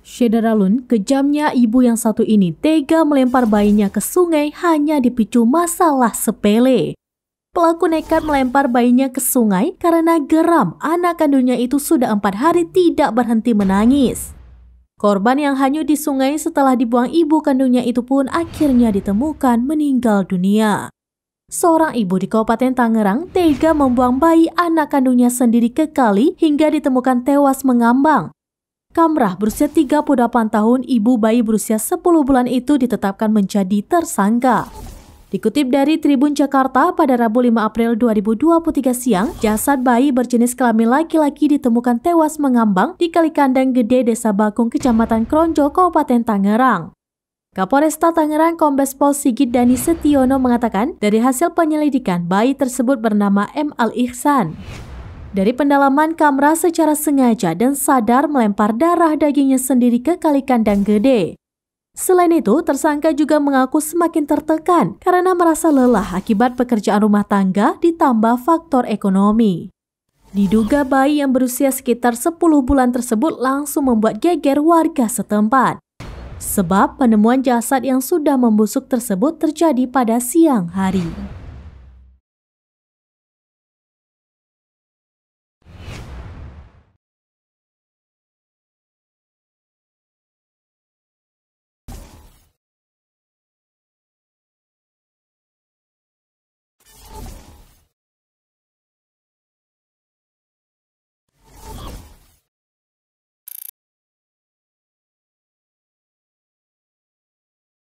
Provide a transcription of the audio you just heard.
Syederalun, kejamnya ibu yang satu ini tega melempar bayinya ke sungai hanya dipicu masalah sepele. Pelaku nekat melempar bayinya ke sungai karena geram anak kandungnya itu sudah 4 hari tidak berhenti menangis. Korban yang hanyut di sungai setelah dibuang ibu kandungnya itu pun akhirnya ditemukan meninggal dunia. Seorang ibu di Kabupaten Tangerang tega membuang bayi anak kandungnya sendiri ke kali hingga ditemukan tewas mengambang. Kamrah berusia 38 tahun, ibu bayi berusia 10 bulan itu ditetapkan menjadi tersangka. Dikutip dari Tribun Jakarta, pada Rabu 5 April 2023 siang, jasad bayi berjenis kelamin laki-laki ditemukan tewas mengambang di Kali Kandang Gede, Desa Bakung, Kecamatan Kronjo, Kabupaten Tangerang. Kapolresta Tangerang Kombes Pol Sigit Dani Setiono mengatakan, dari hasil penyelidikan, bayi tersebut bernama M. Al-Ihsan. Dari pendalaman, Kamra secara sengaja dan sadar melempar darah dagingnya sendiri ke Kali Kandang Gede. Selain itu, tersangka juga mengaku semakin tertekan karena merasa lelah akibat pekerjaan rumah tangga ditambah faktor ekonomi. Diduga bayi yang berusia sekitar 10 bulan tersebut langsung membuat geger warga setempat. Sebab penemuan jasad yang sudah membusuk tersebut terjadi pada siang hari.